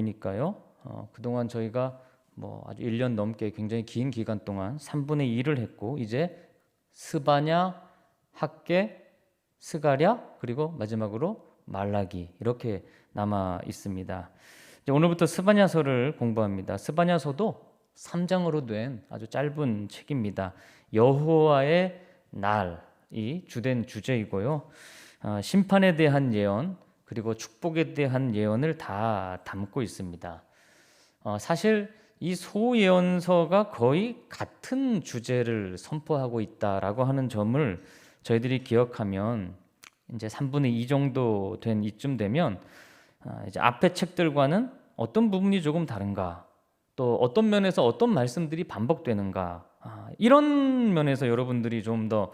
니까요. 그동안 저희가 아주 1년 넘게 굉장히 긴 기간 동안 3분의 2를 했고, 이제 스바냐, 학개, 스가랴, 그리고 마지막으로 말라기, 이렇게 남아 있습니다. 이제 오늘부터 스바냐서를 공부합니다. 스바냐서도 3장으로 된 아주 짧은 책입니다. 여호와의 날이 주된 주제이고요. 심판에 대한 예언, 그리고 축복에 대한 예언을 다 담고 있습니다. 사실 이 소예언서가 거의 같은 주제를 선포하고 있다라고 하는 점을 저희들이 기억하면, 이제 3분의 2 정도 된 이쯤 되면 이제 앞의 책들과는 어떤 부분이 조금 다른가, 또 어떤 면에서 어떤 말씀들이 반복되는가, 이런 면에서 여러분들이 좀 더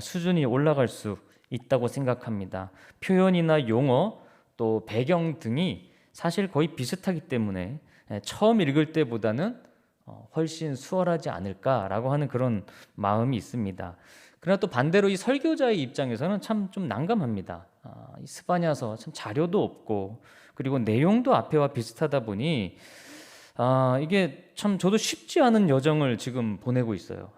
수준이 올라갈 수 있다고 생각합니다. 표현이나 용어, 또 배경 등이 사실 거의 비슷하기 때문에 처음 읽을 때보다는 훨씬 수월하지 않을까라고 하는 그런 마음이 있습니다. 그러나 또 반대로 이 설교자의 입장에서는 참 좀 난감합니다. 이 스바냐서 참 자료도 없고, 그리고 내용도 앞에와 비슷하다 보니 이게 참 저도 쉽지 않은 여정을 지금 보내고 있어요.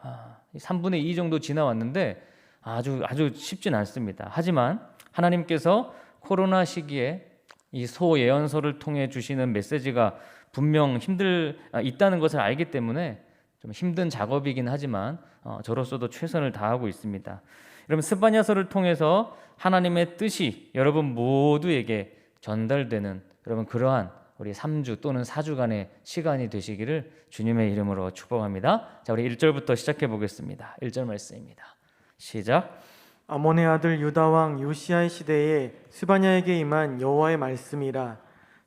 3분의 2 정도 지나왔는데 아주 쉽진 않습니다. 하지만 하나님께서 코로나 시기에 이 소예언서를 통해 주시는 메시지가 분명 있다는 것을 알기 때문에 좀 힘든 작업이긴 하지만 저로서도 최선을 다하고 있습니다. 여러분, 스바냐서를 통해서 하나님의 뜻이 여러분 모두에게 전달되는 그러한 우리 3주 또는 4주간의 시간이 되시기를 주님의 이름으로 축복합니다. 자, 우리 1절부터 시작해 보겠습니다. 1절 말씀입니다. 시작. 아몬의 아들 유다 왕 요시야의 시대에 스바냐에게 임한 여호와의 말씀이라.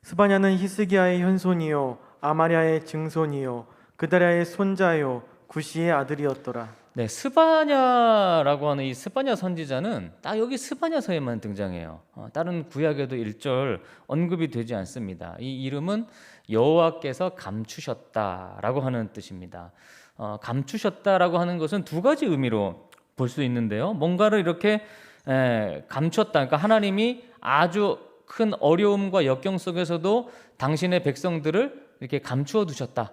스바냐는 히스기야의 현손이요 아마랴의 증손이요 그다랴의 손자요 구시의 아들이었더라. 네, 스바냐라고 하는 이 스바냐 선지자는 딱 여기 스바냐서에만 등장해요. 다른 구약에도 1절 언급이 되지 않습니다. 이 이름은 여호와께서 감추셨다라고 하는 뜻입니다. 감추셨다라고 하는 것은 두 가지 의미로 볼 수 있는데요. 뭔가를 이렇게 감췄다, 그러니까 하나님이 아주 큰 어려움과 역경 속에서도 당신의 백성들을 이렇게 감추어 두셨다,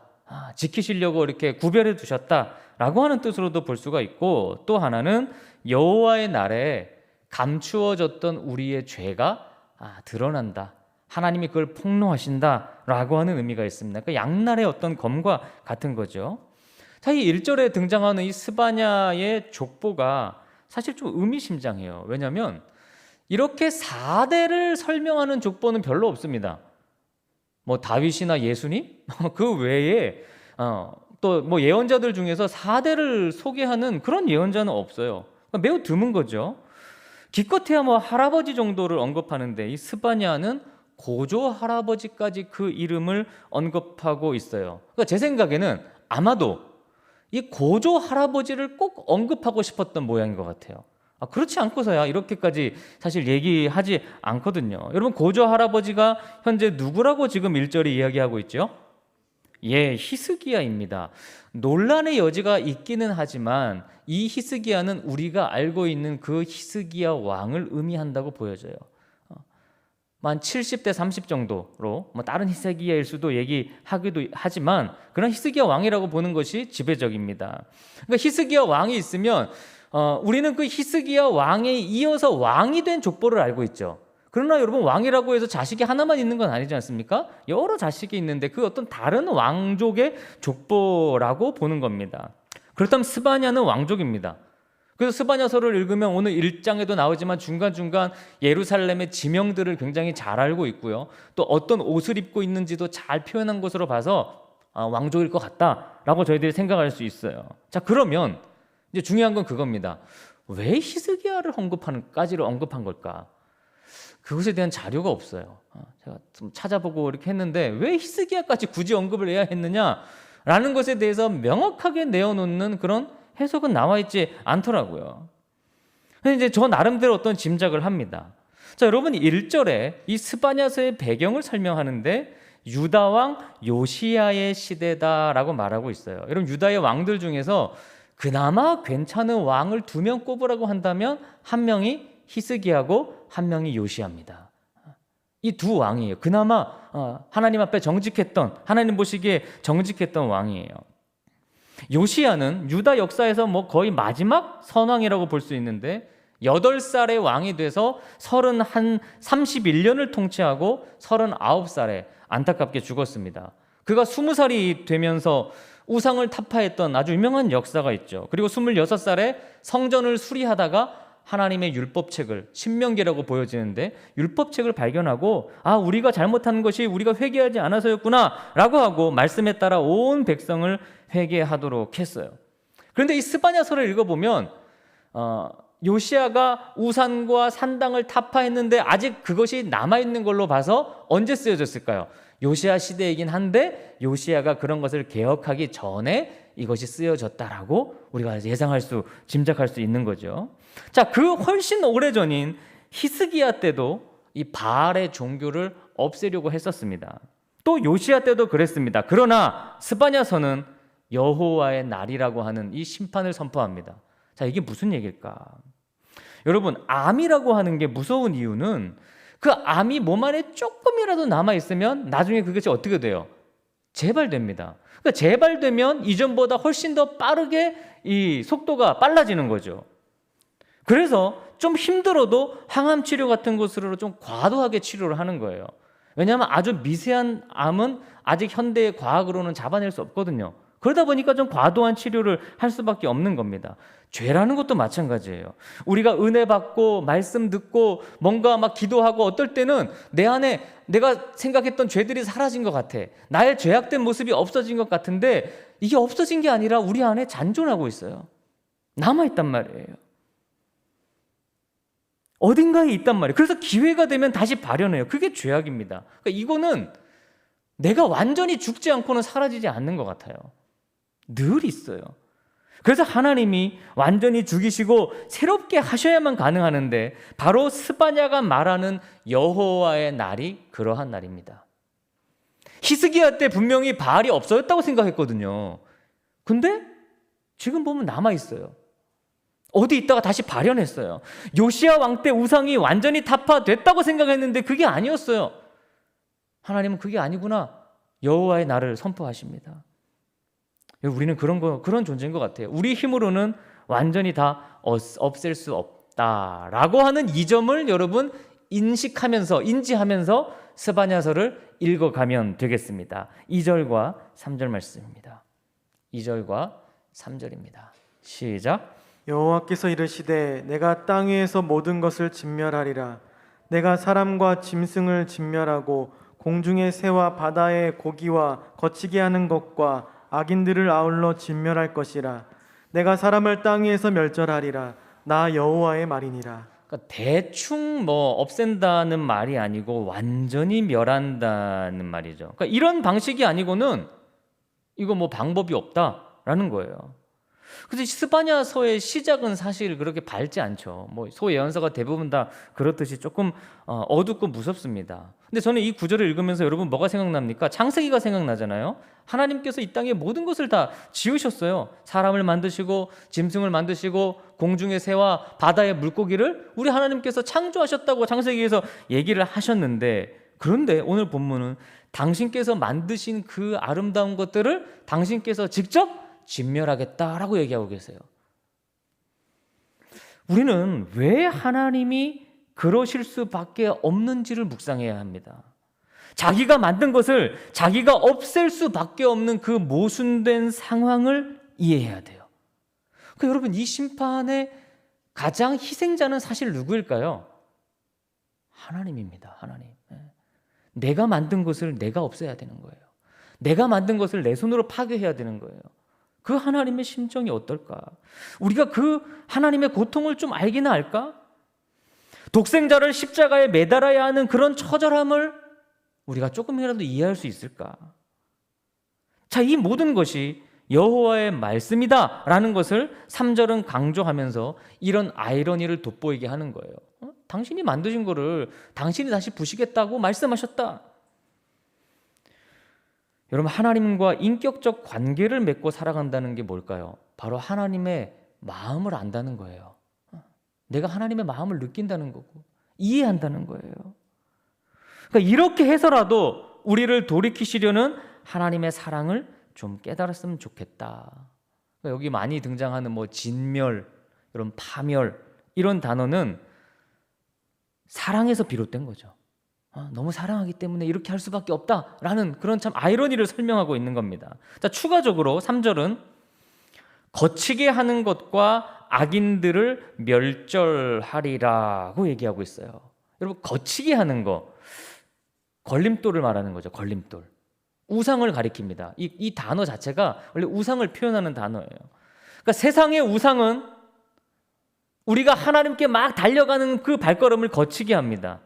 지키시려고 이렇게 구별해 두셨다라고 하는 뜻으로도 볼 수가 있고, 또 하나는 여호와의 날에 감추어졌던 우리의 죄가 드러난다, 하나님이 그걸 폭로하신다라고 하는 의미가 있습니다. 그러니까 양날의 어떤 검과 같은 거죠. 자, 이 1절에 등장하는 이 스바냐의 족보가 사실 좀 의미심장해요. 왜냐하면 이렇게 4대를 설명하는 족보는 별로 없습니다. 다윗이나 예수님? 그 외에 또 예언자들 중에서 4대를 소개하는 그런 예언자는 없어요. 그러니까 매우 드문 거죠. 기껏해야 할아버지 정도를 언급하는데, 이 스바냐는 고조 할아버지까지 그 이름을 언급하고 있어요. 그러니까 제 생각에는 아마도 이 고조 할아버지를 꼭 언급하고 싶었던 모양인 것 같아요. 그렇지 않고서야 이렇게까지 사실 얘기하지 않거든요. 여러분, 고조 할아버지가 현재 누구라고 지금 1절이 이야기하고 있죠? 히스기야입니다. 논란의 여지가 있기는 하지만 이 히스기야는 우리가 알고 있는 그 히스기야 왕을 의미한다고 보여져요. 만 70대 30 정도로 다른 히스기야일 수도 얘기하기도 하지만, 그런 히스기야 왕이라고 보는 것이 지배적입니다. 그러니까 히스기야 왕이 있으면 우리는 그 히스기야 왕에 이어서 왕이 된 족보를 알고 있죠. 그러나 여러분, 왕이라고 해서 자식이 하나만 있는 건 아니지 않습니까? 여러 자식이 있는데 그 어떤 다른 왕족의 족보라고 보는 겁니다. 그렇다면 스바냐는 왕족입니다. 그래서 스바냐서를 읽으면 오늘 1장에도 나오지만 중간중간 예루살렘의 지명들을 굉장히 잘 알고 있고요. 또 어떤 옷을 입고 있는지도 잘 표현한 것으로 봐서 왕족일 것 같다라고 저희들이 생각할 수 있어요. 자, 그러면 이제 중요한 건 그겁니다. 왜 히스기야를 언급한 걸까? 그것에 대한 자료가 없어요. 제가 좀 찾아보고 이렇게 했는데, 왜 히스기야까지 굳이 언급을 해야 했느냐라는 것에 대해서 명확하게 내어놓는 그런 해석은 나와 있지 않더라고요. 근데 이제 저 나름대로 어떤 짐작을 합니다. 자, 여러분, 1절에 이 스바냐서의 배경을 설명하는데 유다 왕 요시야의 시대다라고 말하고 있어요. 여러분, 유다의 왕들 중에서 그나마 괜찮은 왕을 2명 꼽으라고 한다면 한 명이 히스기야고 한 명이 요시야입니다. 이 두 왕이에요. 그나마 하나님 앞에 정직했던, 하나님 보시기에 정직했던 왕이에요. 요시야는 유다 역사에서 뭐 거의 마지막 선왕이라고 볼 수 있는데 8살의 왕이 돼서 31년을 통치하고 39살에 안타깝게 죽었습니다. 그가 20살이 되면서 우상을 타파했던 아주 유명한 역사가 있죠. 그리고 26살에 성전을 수리하다가 하나님의 율법책을, 신명기라고 보여지는데 율법책을 발견하고 우리가 잘못한 것이 우리가 회개하지 않아서였구나 라고 하고 말씀에 따라 온 백성을 회개하도록 했어요. 그런데 이 스바냐서를 읽어보면 요시야가 우산과 산당을 타파했는데 아직 그것이 남아있는 걸로 봐서 언제 쓰여졌을까요? 요시야 시대이긴 한데 요시야가 그런 것을 개혁하기 전에 이것이 쓰여졌다라고 우리가 짐작할 수 있는 거죠. 자, 그 훨씬 오래전인 히스기야 때도 이 바알의 종교를 없애려고 했었습니다. 또 요시야 때도 그랬습니다. 그러나 스바냐서는 여호와의 날이라고 하는 이 심판을 선포합니다. 자, 이게 무슨 얘기일까? 여러분, 암이라고 하는 게 무서운 이유는 그 암이 몸 안에 조금이라도 남아있으면 나중에 그것이 어떻게 돼요? 재발됩니다. 그러니까 재발되면 이전보다 훨씬 더 빠르게 이 속도가 빨라지는 거죠. 그래서 좀 힘들어도 항암 치료 같은 것으로 좀 과도하게 치료를 하는 거예요. 왜냐하면 아주 미세한 암은 아직 현대의 과학으로는 잡아낼 수 없거든요. 그러다 보니까 좀 과도한 치료를 할 수밖에 없는 겁니다. 죄라는 것도 마찬가지예요. 우리가 은혜 받고 말씀 듣고 뭔가 막 기도하고 어떨 때는 내 안에 내가 생각했던 죄들이 사라진 것 같아. 나의 죄악된 모습이 없어진 것 같은데 이게 없어진 게 아니라 우리 안에 잔존하고 있어요. 남아있단 말이에요. 어딘가에 있단 말이에요. 그래서 기회가 되면 다시 발현해요. 그게 죄악입니다. 그러니까 이거는 내가 완전히 죽지 않고는 사라지지 않는 것 같아요. 늘 있어요. 그래서 하나님이 완전히 죽이시고 새롭게 하셔야만 가능하는데 바로 스바냐가 말하는 여호와의 날이 그러한 날입니다. 히스기야 때 분명히 바알이 없어졌다고 생각했거든요. 근데 지금 보면 남아있어요. 어디 있다가 다시 발현했어요. 요시야 왕 때 우상이 완전히 타파됐다고 생각했는데 그게 아니었어요. 하나님은 그게 아니구나. 여호와의 날을 선포하십니다. 우리는 그런 존재인 것 같아요. 우리 힘으로는 완전히 다 없앨 수 없다라고 하는 이 점을 여러분 인지하면서 스바냐서를 읽어가면 되겠습니다. 2절과 3절 말씀입니다. 2절과 3절입니다. 시작. 여호와께서 이르시되 내가 땅 위에서 모든 것을 진멸하리라. 내가 사람과 짐승을 진멸하고 공중의 새와 바다의 고기와 거치게 하는 것과 악인들을 아울러 진멸할 것이라. 내가 사람을 땅 위에서 멸절하리라. 나 여호와의 말이니라. 그러니까 대충 없앤다는 말이 아니고 완전히 멸한다는 말이죠. 그러니까 이런 방식이 아니고는 이거 방법이 없다라는 거예요. 그래서 스바냐서의 시작은 사실 그렇게 밝지 않죠. 소예언서가 대부분 다 그렇듯이 조금 어둡고 무섭습니다. 근데 저는 이 구절을 읽으면서 여러분 뭐가 생각납니까? 창세기가 생각나잖아요. 하나님께서 이 땅의 모든 것을 다 지으셨어요. 사람을 만드시고 짐승을 만드시고 공중의 새와 바다의 물고기를 우리 하나님께서 창조하셨다고 창세기에서 얘기를 하셨는데, 그런데 오늘 본문은 당신께서 만드신 그 아름다운 것들을 당신께서 직접 진멸하겠다라고 얘기하고 계세요. 우리는 왜 하나님이 그러실 수밖에 없는지를 묵상해야 합니다. 자기가 만든 것을 자기가 없앨 수밖에 없는 그 모순된 상황을 이해해야 돼요. 여러분, 이 심판의 가장 희생자는 사실 누구일까요? 하나님입니다. 하나님. 내가 만든 것을 내가 없애야 되는 거예요. 내가 만든 것을 내 손으로 파괴해야 되는 거예요. 그 하나님의 심정이 어떨까? 우리가 그 하나님의 고통을 좀 알기나 할까? 독생자를 십자가에 매달아야 하는 그런 처절함을 우리가 조금이라도 이해할 수 있을까? 자, 이 모든 것이 여호와의 말씀이다 라는 것을 3절은 강조하면서 이런 아이러니를 돋보이게 하는 거예요. 당신이 만드신 거를 당신이 다시 부시겠다고 말씀하셨다. 여러분, 하나님과 인격적 관계를 맺고 살아간다는 게 뭘까요? 바로 하나님의 마음을 안다는 거예요. 내가 하나님의 마음을 느낀다는 거고 이해한다는 거예요. 그러니까 이렇게 해서라도 우리를 돌이키시려는 하나님의 사랑을 좀 깨달았으면 좋겠다. 그러니까 여기 많이 등장하는 뭐 진멸, 이런 파멸, 이런 단어는 사랑에서 비롯된 거죠. 너무 사랑하기 때문에 이렇게 할 수밖에 없다라는 그런 참 아이러니를 설명하고 있는 겁니다. 자, 추가적으로 3절은 거치게 하는 것과 악인들을 멸절하리라고 얘기하고 있어요. 여러분, 거치게 하는 거, 걸림돌을 말하는 거죠. 걸림돌. 우상을 가리킵니다. 이 단어 자체가 원래 우상을 표현하는 단어예요. 그러니까 세상의 우상은 우리가 하나님께 막 달려가는 그 발걸음을 거치게 합니다.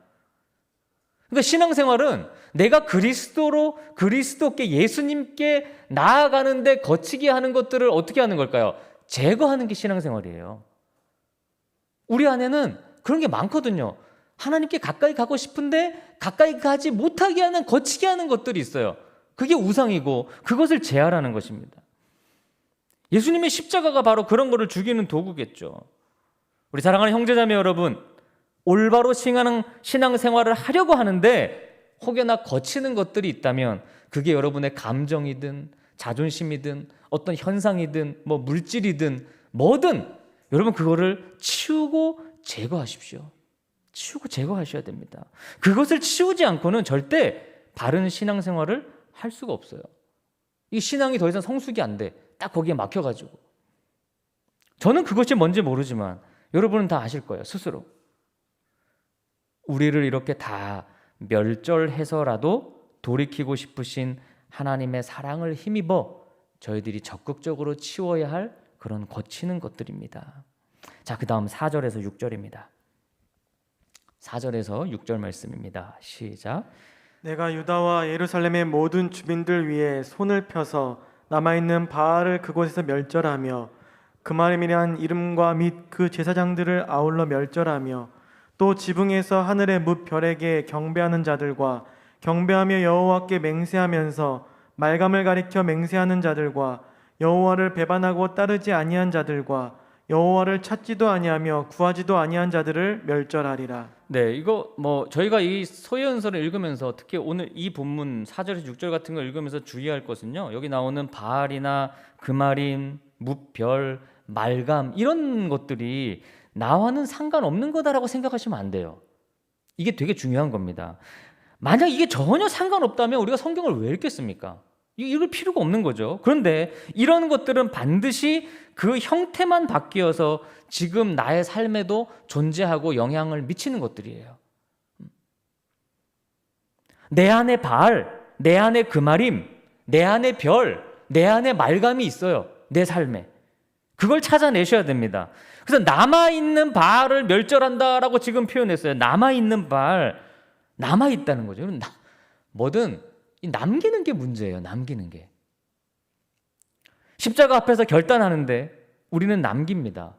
그러니까 신앙생활은 내가 그리스도께 예수님께 나아가는데 거치게 하는 것들을 어떻게 하는 걸까요? 제거하는 게 신앙생활이에요. 우리 안에는 그런 게 많거든요. 하나님께 가까이 가고 싶은데 가까이 가지 못하게 하는, 거치게 하는 것들이 있어요. 그게 우상이고 그것을 제하라는 것입니다. 예수님의 십자가가 바로 그런 거를 죽이는 도구겠죠. 우리 사랑하는 형제자매 여러분, 올바로 신앙생활을 하려고 하는데 혹여나 거치는 것들이 있다면 그게 여러분의 감정이든 자존심이든 어떤 현상이든 뭐 물질이든 뭐든 여러분 그거를 치우고 제거하십시오. 치우고 제거하셔야 됩니다. 그것을 치우지 않고는 절대 바른 신앙생활을 할 수가 없어요. 이 신앙이 더 이상 성숙이 안 돼. 딱 거기에 막혀가지고. 저는 그것이 뭔지 모르지만 여러분은 다 아실 거예요, 스스로. 우리를 이렇게 다 멸절해서라도 돌이키고 싶으신 하나님의 사랑을 힘입어 저희들이 적극적으로 치워야 할 그런 거치는 것들입니다. 자, 그 다음 4절에서 6절입니다. 4절에서 6절 말씀입니다. 시작. 내가 유다와 예루살렘의 모든 주민들 위에 손을 펴서 남아있는 바알을 그곳에서 멸절하며 그마림이란 이름과 및 그 제사장들을 아울러 멸절하며 또 지붕에서 하늘의 뭇 별에게 경배하는 자들과 경배하며 여호와께 맹세하면서 말감을 가리켜 맹세하는 자들과 여호와를 배반하고 따르지 아니한 자들과 여호와를 찾지도 아니하며 구하지도 아니한 자들을 멸절하리라. 네, 이거 뭐 저희가 이 소예언서를 읽으면서 특히 오늘 이 본문 4절에서 6절 같은 걸 읽으면서 주의할 것은요, 여기 나오는 바알이나 그마림, 뭇별, 말감 이런 것들이 나와는 상관없는 거다라고 생각하시면 안 돼요. 이게 되게 중요한 겁니다. 만약 이게 전혀 상관없다면 우리가 성경을 왜 읽겠습니까? 읽을 필요가 없는 거죠. 그런데 이런 것들은 반드시 그 형태만 바뀌어서 지금 나의 삶에도 존재하고 영향을 미치는 것들이에요. 내 안에 바알, 내 안에 그마림, 내 안에 별, 내 안에 말감이 있어요. 내 삶에. 그걸 찾아내셔야 됩니다. 그래서 남아있는 바알을 멸절한다라고 지금 표현했어요. 남아있는 바알, 남아있다는 거죠. 뭐든 남기는 게 문제예요. 남기는 게. 십자가 앞에서 결단하는데 우리는 남깁니다.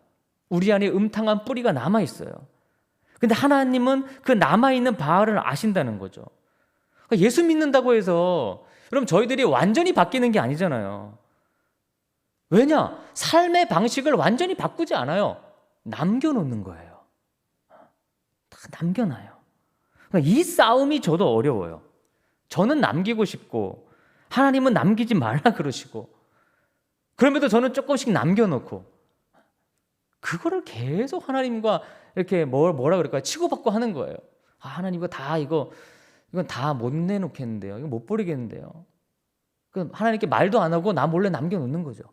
우리 안에 음탕한 뿌리가 남아있어요. 근데 하나님은 그 남아있는 바알을 아신다는 거죠. 그러니까 예수 믿는다고 해서 그럼 저희들이 완전히 바뀌는 게 아니잖아요. 왜냐? 삶의 방식을 완전히 바꾸지 않아요. 남겨놓는 거예요. 다 남겨놔요. 그러니까 이 싸움이 저도 어려워요. 저는 남기고 싶고 하나님은 남기지 말라 그러시고 그럼에도 저는 조금씩 남겨놓고 그거를 계속 하나님과 이렇게 뭐라 그럴까요? 치고받고 하는 거예요. 하나님 이건 다 못 내놓겠는데요. 이거 못 버리겠는데요. 하나님께 말도 안 하고 나 몰래 남겨놓는 거죠.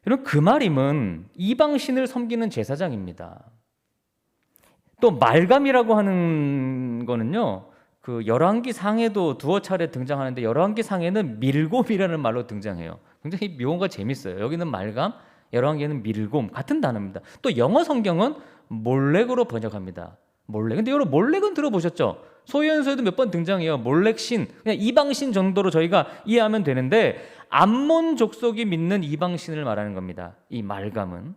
여러분, 그마림은 이방신을 섬기는 제사장입니다. 또 말감이라고 하는 거는요, 그 열왕기 상에도 두어 차례 등장하는데 열왕기 상에는 밀곰이라는 말로 등장해요. 굉장히 묘가 재밌어요. 여기는 말감, 열왕기에는 밀곰 같은 단어입니다. 또 영어 성경은 몰렉으로 번역합니다. 몰렉. 근데 여러분 몰렉은 들어보셨죠? 소유연서에도 몇 번 등장해요. 몰렉신, 그냥 이방신 정도로 저희가 이해하면 되는데 암몬 족속이 믿는 이방신을 말하는 겁니다. 이 말감은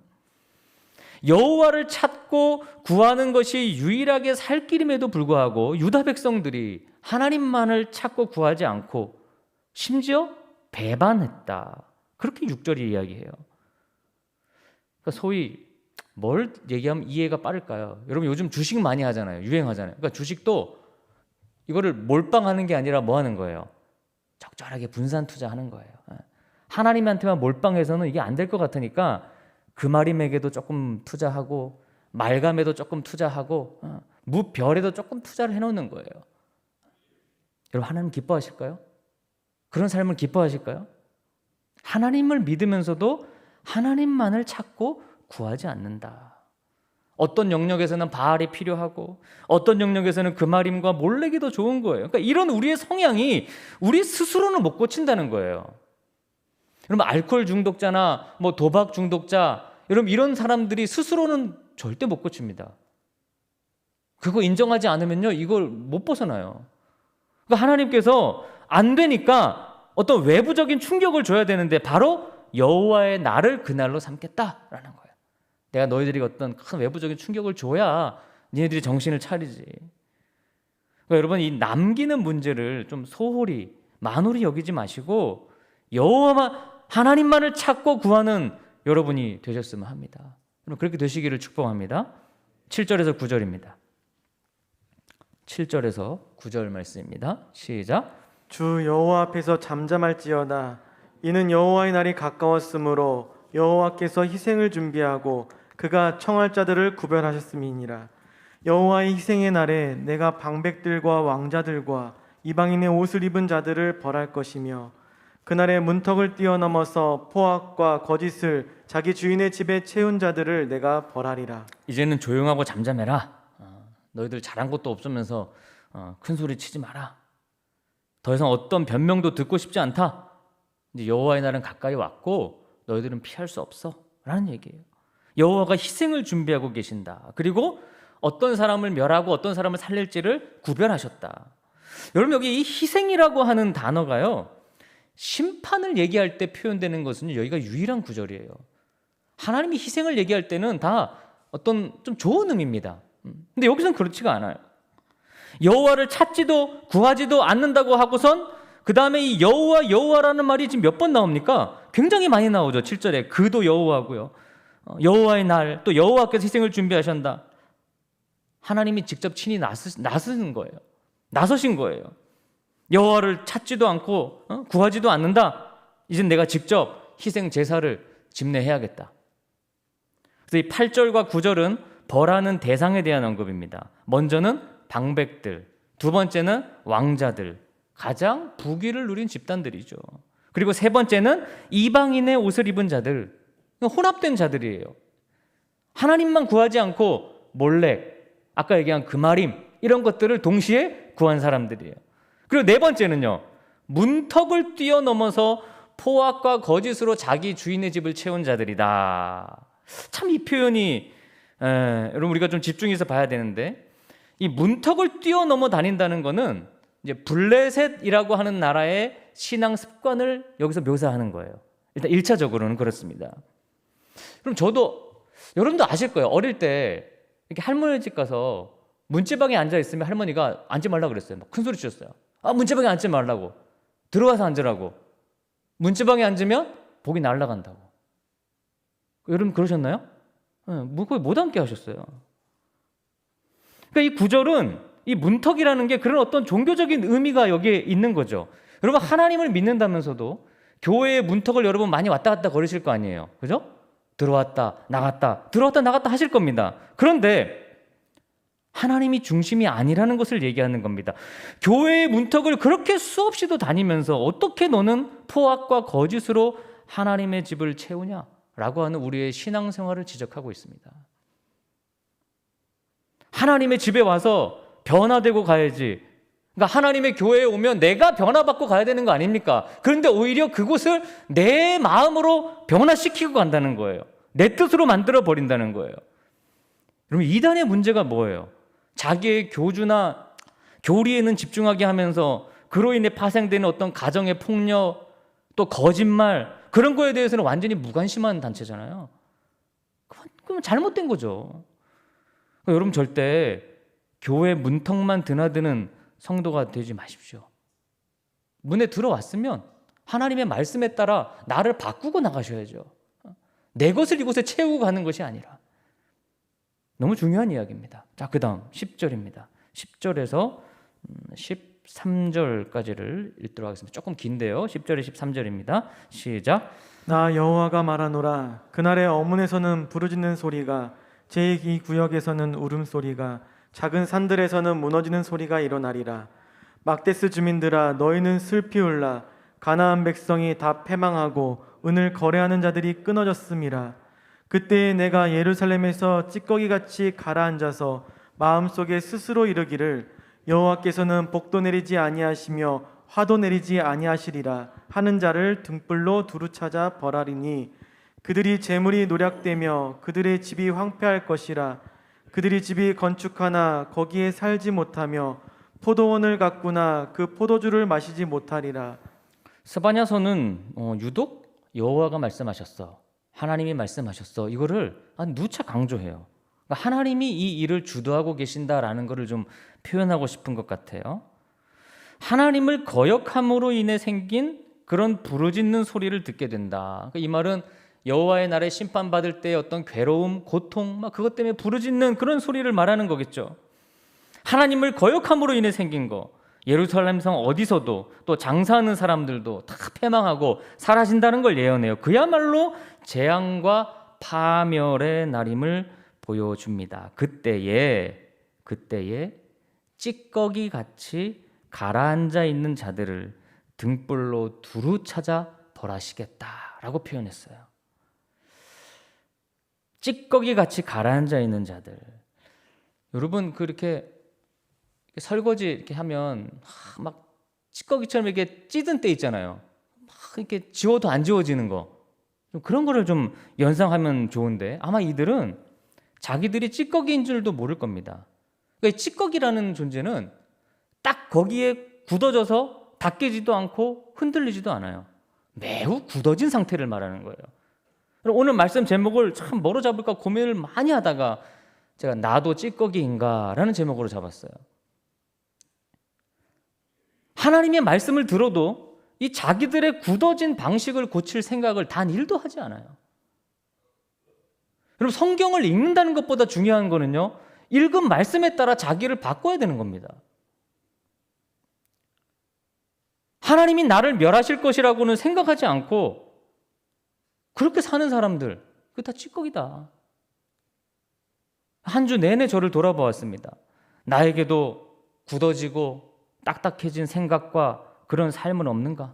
여호와를 찾고 구하는 것이 유일하게 살 길임에도 불구하고 유다 백성들이 하나님만을 찾고 구하지 않고 심지어 배반했다. 그렇게 6절이 이야기해요. 그러니까 소위 뭘 얘기하면 이해가 빠를까요? 여러분 요즘 주식 많이 하잖아요. 유행하잖아요. 그러니까 주식도 이거를 몰빵하는 게 아니라 뭐 하는 거예요? 적절하게 분산 투자하는 거예요. 하나님한테만 몰빵해서는 이게 안 될 것 같으니까 금아림에게도 조금 투자하고 말감에도 조금 투자하고 무별에도 조금 투자를 해놓는 거예요. 여러분 하나님 기뻐하실까요? 그런 삶을 기뻐하실까요? 하나님을 믿으면서도 하나님만을 찾고 구하지 않는다. 어떤 영역에서는 바알이 필요하고 어떤 영역에서는 금아림과 몰래기도 좋은 거예요. 그러니까 이런 우리의 성향이 우리 스스로는 못 고친다는 거예요. 여러분 알코올 중독자나 뭐 도박 중독자, 여러분 이런 사람들이 스스로는 절대 못 고칩니다. 그거 인정하지 않으면요 이걸 못 벗어나요. 그러니까 하나님께서 안 되니까 어떤 외부적인 충격을 줘야 되는데 바로 여호와의 날을 그날로 삼겠다라는 거예요. 내가 너희들이 어떤 큰 외부적인 충격을 줘야 니네들이 정신을 차리지. 그러니까 여러분 이 남기는 문제를 좀 소홀히 만홀히 여기지 마시고 여호와만 하나님만을 찾고 구하는 여러분이 되셨으면 합니다. 여러분 그렇게 되시기를 축복합니다. 7절에서 9절입니다. 7절에서 9절 말씀입니다. 시작. 주 여호와 앞에서 잠잠할지어다. 이는 여호와의 날이 가까웠으므로 여호와께서 희생을 준비하고 그가 청할 자들을 구별하셨음이니라. 여호와의 희생의 날에 내가 방백들과 왕자들과 이방인의 옷을 입은 자들을 벌할 것이며 그날에 문턱을 뛰어넘어서 포악과 거짓을 자기 주인의 집에 채운 자들을 내가 벌하리라. 이제는 조용하고 잠잠해라. 너희들 잘한 것도 없으면서 큰 소리 치지 마라. 더 이상 어떤 변명도 듣고 싶지 않다. 이제 여호와의 날은 가까이 왔고 너희들은 피할 수 없어 라는 얘기예요. 여호와가 희생을 준비하고 계신다. 그리고 어떤 사람을 멸하고 어떤 사람을 살릴지를 구별하셨다. 여러분 여기 이 희생이라고 하는 단어가요, 심판을 얘기할 때 표현되는 것은 여기가 유일한 구절이에요. 하나님이 희생을 얘기할 때는 다 어떤 좀 좋은 의미입니다. 근데 여기서는 그렇지가 않아요. 여호와를 찾지도 구하지도 않는다고 하고선 그 다음에 이 여호와라는 말이 지금 몇 번 나옵니까? 굉장히 많이 나오죠. 7절에 그도 여호와고요. 여호와의 날, 또 여호와께서 희생을 준비하신다. 하나님이 직접 친히 나서신 거예요. 나서신 거예요. 여호와를 찾지도 않고 구하지도 않는다. 이젠 내가 직접 희생 제사를 집례해야겠다. 그래서 이 8절과 9절은 벌하는 대상에 대한 언급입니다. 먼저는 방백들, 두 번째는 왕자들, 가장 부귀를 누린 집단들이죠. 그리고 세 번째는 이방인의 옷을 입은 자들, 혼합된 자들이에요. 하나님만 구하지 않고 몰렉, 아까 얘기한 금아림 이런 것들을 동시에 구한 사람들이에요. 그리고 네 번째는요, 문턱을 뛰어넘어서 포악과 거짓으로 자기 주인의 집을 채운 자들이다. 참 이 표현이 여러분 우리가 좀 집중해서 봐야 되는데, 이 문턱을 뛰어넘어 다닌다는 것은 이제 블레셋이라고 하는 나라의 신앙 습관을 여기서 묘사하는 거예요. 일단 1차적으로는 그렇습니다. 그럼 여러분도 아실 거예요. 어릴 때 이렇게 할머니 집 가서 문지방에 앉아 있으면 할머니가 앉지 말라고 그랬어요. 막 큰 소리 치셨어요. 문지방에 앉지 말라고. 들어와서 앉으라고. 문지방에 앉으면 복이 날아간다고. 여러분 그러셨나요? 거의 못 앉게 하셨어요. 그러니까 이 구절은 이 문턱이라는 게 그런 어떤 종교적인 의미가 여기에 있는 거죠. 여러분 하나님을 믿는다면서도 교회의 문턱을 여러분 많이 왔다 갔다 거리실 거 아니에요. 그죠? 들어왔다 나갔다 하실 겁니다. 그런데 하나님이 중심이 아니라는 것을 얘기하는 겁니다. 교회의 문턱을 그렇게 수없이도 다니면서 어떻게 너는 포악과 거짓으로 하나님의 집을 채우냐라고 하는 우리의 신앙생활을 지적하고 있습니다. 하나님의 집에 와서 변화되고 가야지. 그러니까 하나님의 교회에 오면 내가 변화받고 가야 되는 거 아닙니까? 그런데 오히려 그곳을 내 마음으로 변화시키고 간다는 거예요. 내 뜻으로 만들어 버린다는 거예요. 여러분 이단의 문제가 뭐예요? 자기의 교주나 교리에는 집중하게 하면서 그로 인해 파생되는 어떤 가정의 폭력, 또 거짓말, 그런 거에 대해서는 완전히 무관심한 단체잖아요. 그건 잘못된 거죠. 그러니까 여러분 절대 교회 문턱만 드나드는 성도가 되지 마십시오. 문에 들어왔으면 하나님의 말씀에 따라 나를 바꾸고 나가셔야죠. 내 것을 이곳에 채우고 가는 것이 아니라. 너무 중요한 이야기입니다. 자, 그 다음 10절입니다. 10절에서 13절까지를 읽도록 하겠습니다. 조금 긴데요. 10절에 13절입니다. 시작. 나 여호와가 말하노라. 그날의 어문에서는 부르짖는 소리가, 제2구역에서는 울음소리가, 작은 산들에서는 무너지는 소리가 일어나리라. 막데스 주민들아, 너희는 슬피 울라. 가나안 백성이 다 패망하고 은을 거래하는 자들이 끊어졌음이라. 그때에 내가 예루살렘에서 찌꺼기같이 가라앉아서 마음속에 스스로 이르기를, 여호와께서는 복도 내리지 아니하시며 화도 내리지 아니하시리라 하는 자를 등불로 두루 찾아 벌하리니, 그들이 재물이 노략되며 그들의 집이 황폐할 것이라. 그들이 집이 건축하나 거기에 살지 못하며 포도원을 가꾸나 그 포도주를 마시지 못하리라. 스바냐서는 유독 여호와가 말씀하셨어, 하나님이 말씀하셨어, 이거를 누차 강조해요. 그러니까 하나님이 이 일을 주도하고 계신다라는 것을 좀 표현하고 싶은 것 같아요. 하나님을 거역함으로 인해 생긴 그런 부르짖는 소리를 듣게 된다. 이 말은 여호와의 날에 심판받을 때의 어떤 괴로움, 고통, 그것 때문에 부르짖는 그런 소리를 말하는 거겠죠. 하나님을 거역함으로 인해 생긴 거, 예루살렘 성 어디서도 또 장사하는 사람들도 다 패망하고 사라진다는 걸 예언해요. 그야말로 재앙과 파멸의 날임을 보여줍니다. 그때에 찌꺼기 같이 가라앉아 있는 자들을 등불로 두루 찾아 벌하시겠다라고 표현했어요. 찌꺼기 같이 가라앉아 있는 자들. 여러분, 그렇게 설거지 이렇게 하면 막 찌꺼기처럼 이렇게 찌든 때 있잖아요. 막 이렇게 지워도 안 지워지는 거. 그런 거를 좀 연상하면 좋은데, 아마 이들은 자기들이 찌꺼기인 줄도 모를 겁니다. 그러니까 찌꺼기라는 존재는 딱 거기에 굳어져서 닦이지도 않고 흔들리지도 않아요. 매우 굳어진 상태를 말하는 거예요. 오늘 말씀 제목을 참 뭐로 잡을까 고민을 많이 하다가 제가 나도 찌꺼기인가 라는 제목으로 잡았어요. 하나님의 말씀을 들어도 이 자기들의 굳어진 방식을 고칠 생각을 단 1도 하지 않아요. 여러분, 성경을 읽는다는 것보다 중요한 거는요, 읽은 말씀에 따라 자기를 바꿔야 되는 겁니다. 하나님이 나를 멸하실 것이라고는 생각하지 않고 그렇게 사는 사람들, 그거 다 찌꺼기다. 한 주 내내 저를 돌아보았습니다. 나에게도 굳어지고 딱딱해진 생각과 그런 삶은 없는가?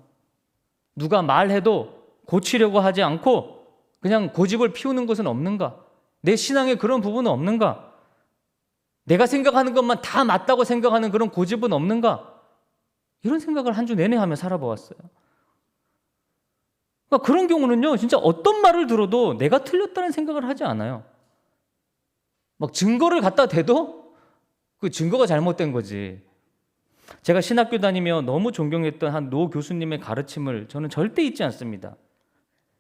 누가 말해도 고치려고 하지 않고 그냥 고집을 피우는 것은 없는가? 내 신앙에 그런 부분은 없는가? 내가 생각하는 것만 다 맞다고 생각하는 그런 고집은 없는가? 이런 생각을 한 주 내내 하며 살아보았어요. 그러니까 그런 경우는요, 진짜 어떤 말을 들어도 내가 틀렸다는 생각을 하지 않아요. 막 증거를 갖다 대도 그 증거가 잘못된 거지. 제가 신학교 다니며 너무 존경했던 한 노 교수님의 가르침을 저는 절대 잊지 않습니다.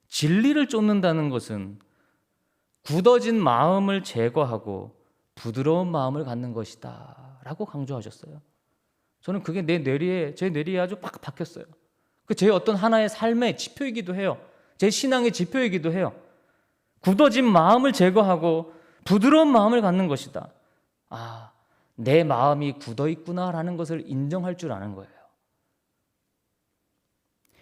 진리를 쫓는다는 것은 굳어진 마음을 제거하고 부드러운 마음을 갖는 것이다 라고 강조하셨어요. 저는 그게 제 뇌리에 아주 팍 박혔어요. 제 어떤 하나의 삶의 지표이기도 해요. 제 신앙의 지표이기도 해요. 굳어진 마음을 제거하고 부드러운 마음을 갖는 것이다. 아, 내 마음이 굳어 있구나라는 것을 인정할 줄 아는 거예요.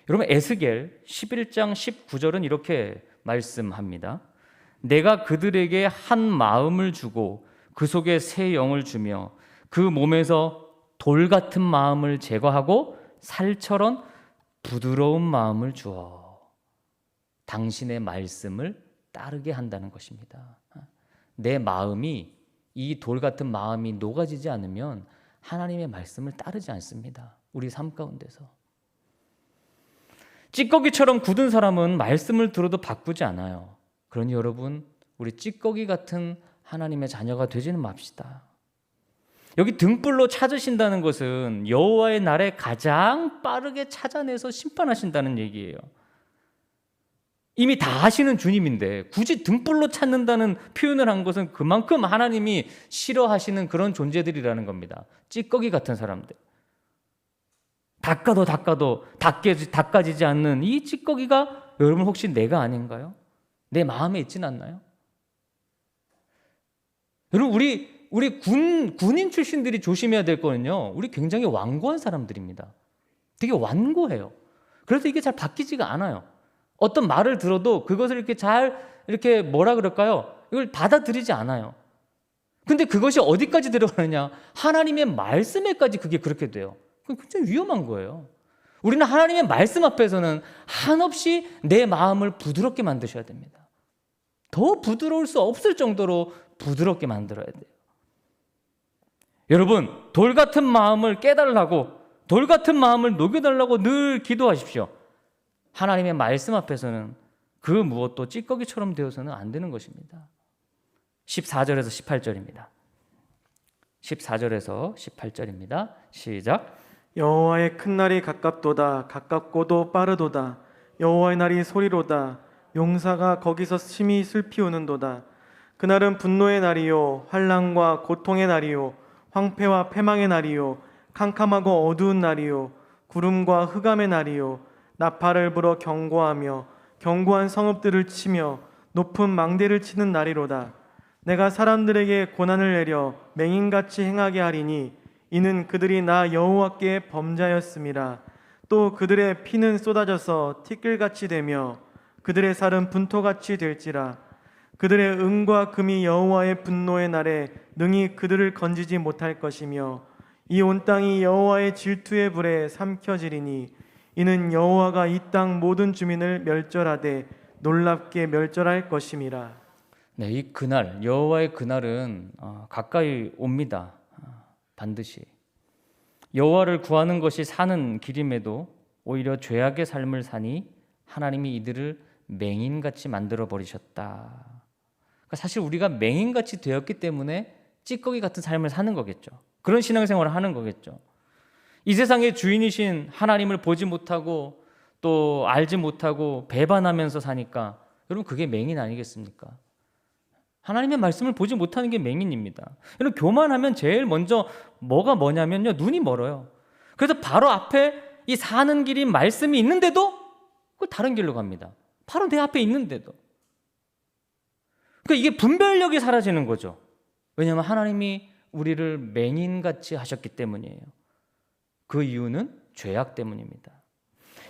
여러분, 에스겔 11장 19절은 이렇게 말씀합니다. 내가 그들에게 한 마음을 주고 그 속에 새 영을 주며 그 몸에서 돌 같은 마음을 제거하고 살처럼 부드러운 마음을 주어 당신의 말씀을 따르게 한다는 것입니다. 내 마음이, 이 돌 같은 마음이 녹아지지 않으면 하나님의 말씀을 따르지 않습니다. 우리 삶 가운데서. 찌꺼기처럼 굳은 사람은 말씀을 들어도 바꾸지 않아요. 그러니 여러분, 우리 찌꺼기 같은 하나님의 자녀가 되지는 맙시다. 여기 등불로 찾으신다는 것은 여호와의 날에 가장 빠르게 찾아내서 심판하신다는 얘기예요. 이미 다 하시는 주님인데 굳이 등불로 찾는다는 표현을 한 것은 그만큼 하나님이 싫어하시는 그런 존재들이라는 겁니다. 찌꺼기 같은 사람들. 닦아도 닦아지지 않는 이 찌꺼기가 여러분 혹시 내가 아닌가요? 내 마음에 있진 않나요? 여러분 우리 군인 출신들이 조심해야 될 거는요. 우리 굉장히 완고한 사람들입니다. 되게 완고해요. 그래서 이게 잘 바뀌지가 않아요. 어떤 말을 들어도 그것을 이렇게 뭐라 그럴까요? 이걸 받아들이지 않아요. 근데 그것이 어디까지 들어가느냐? 하나님의 말씀에까지 그게 그렇게 돼요. 그건 굉장히 위험한 거예요. 우리는 하나님의 말씀 앞에서는 한없이 내 마음을 부드럽게 만드셔야 됩니다. 더 부드러울 수 없을 정도로 부드럽게 만들어야 돼요. 여러분, 돌 같은 마음을 깨달라고, 돌 같은 마음을 녹여달라고 늘 기도하십시오. 하나님의 말씀 앞에서는 그 무엇도 찌꺼기처럼 되어서는 안 되는 것입니다. 14절에서 18절입니다. 14절에서 18절입니다. 시작. 여호와의 큰 날이 가깝도다. 가깝고도 빠르도다. 여호와의 날이 소리로다. 용사가 거기서 심히 슬피 우는도다. 그날은 분노의 날이요 환난과 고통의 날이요 황폐와 패망의 날이요 캄캄하고 어두운 날이요 구름과 흑암의 날이요 나팔을 불어 경고하며 견고한 성읍들을 치며 높은 망대를 치는 날이로다. 내가 사람들에게 고난을 내려 맹인같이 행하게 하리니 이는 그들이 나 여호와께 범죄하였음이라. 또 그들의 피는 쏟아져서 티끌같이 되며 그들의 살은 분토같이 될지라. 그들의 은과 금이 여호와의 분노의 날에 능히 그들을 건지지 못할 것이며 이 온 땅이 여호와의 질투의 불에 삼켜지리니 이는 여호와가 이 땅 모든 주민을 멸절하되 놀랍게 멸절할 것임이라. 네, 이 그날, 여호와의 그날은 가까이 옵니다. 반드시. 여호와를 구하는 것이 사는 길임에도 오히려 죄악의 삶을 사니 하나님이 이들을 맹인같이 만들어 버리셨다. 그러니까 사실 우리가 맹인같이 되었기 때문에 찌꺼기 같은 삶을 사는 거겠죠. 그런 신앙생활을 하는 거겠죠. 이 세상의 주인이신 하나님을 보지 못하고 또 알지 못하고 배반하면서 사니까 여러분 그게 맹인 아니겠습니까? 하나님의 말씀을 보지 못하는 게 맹인입니다. 여러분 교만하면 제일 먼저 뭐냐면요, 눈이 멀어요. 그래서 바로 앞에 이 사는 길인 말씀이 있는데도 그 다른 길로 갑니다. 바로 내 앞에 있는데도. 그러니까 이게 분별력이 사라지는 거죠. 왜냐하면 하나님이 우리를 맹인같이 하셨기 때문이에요. 그 이유는 죄악 때문입니다.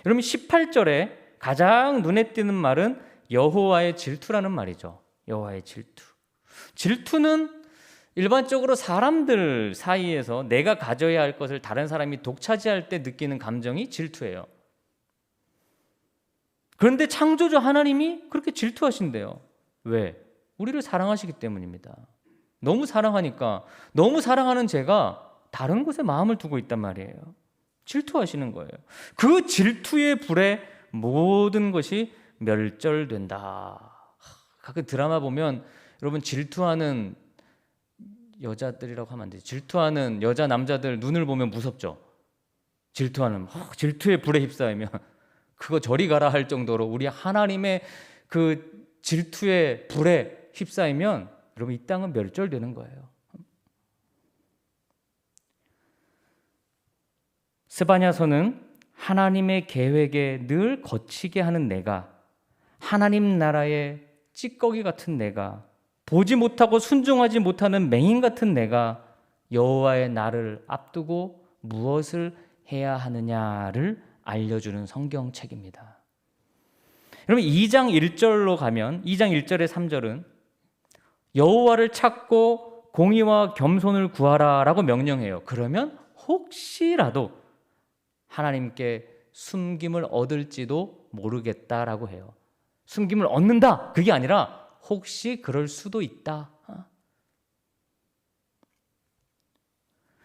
여러분 18절에 가장 눈에 띄는 말은 여호와의 질투라는 말이죠. 여호와의 질투. 질투는 일반적으로 사람들 사이에서 내가 가져야 할 것을 다른 사람이 독차지할 때 느끼는 감정이 질투예요. 그런데 창조주 하나님이 그렇게 질투하신대요. 왜? 우리를 사랑하시기 때문입니다. 너무 사랑하니까, 너무 사랑하는 제가 다른 곳에 마음을 두고 있단 말이에요. 질투하시는 거예요. 그 질투의 불에 모든 것이 멸절된다. 가끔 드라마 보면 여러분 질투하는 여자들이라고 하면 안 돼요. 질투하는 여자 남자들 눈을 보면 무섭죠. 질투의 불에 휩싸이면 그거 저리 가라 할 정도로 우리 하나님의 그 질투의 불에 휩싸이면 여러분 이 땅은 멸절되는 거예요. 스바냐서는 하나님의 계획에 늘 거치게 하는 내가, 하나님 나라의 찌꺼기 같은 내가, 보지 못하고 순종하지 못하는 맹인 같은 내가 여호와의 날을 앞두고 무엇을 해야 하느냐를 알려주는 성경책입니다. 여러분 2장 1절로 가면 2장 1절에 3절은 여호와를 찾고 공의와 겸손을 구하라라고 명령해요. 그러면 혹시라도 하나님께 숨김을 얻을지도 모르겠다라고 해요. 숨김을 얻는다 그게 아니라 혹시 그럴 수도 있다.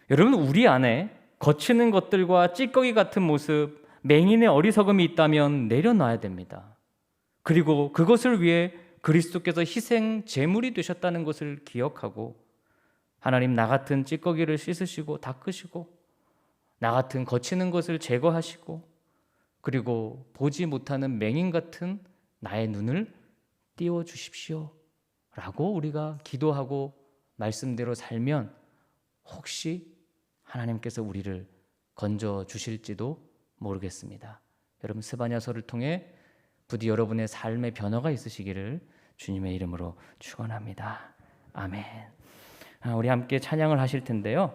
여러분 우리 안에 거치는 것들과 찌꺼기 같은 모습, 맹인의 어리석음이 있다면 내려놔야 됩니다. 그리고 그것을 위해 그리스도께서 희생 제물이 되셨다는 것을 기억하고 하나님 나 같은 찌꺼기를 씻으시고 닦으시고 나 같은 거치는 것을 제거하시고 그리고 보지 못하는 맹인 같은 나의 눈을 띄워주십시오 라고 우리가 기도하고 말씀대로 살면 혹시 하나님께서 우리를 건져주실지도 모르겠습니다. 여러분 스바냐서를 통해 부디 여러분의 삶의 변화가 있으시기를 주님의 이름으로 축원합니다. 아멘. 우리 함께 찬양을 하실 텐데요.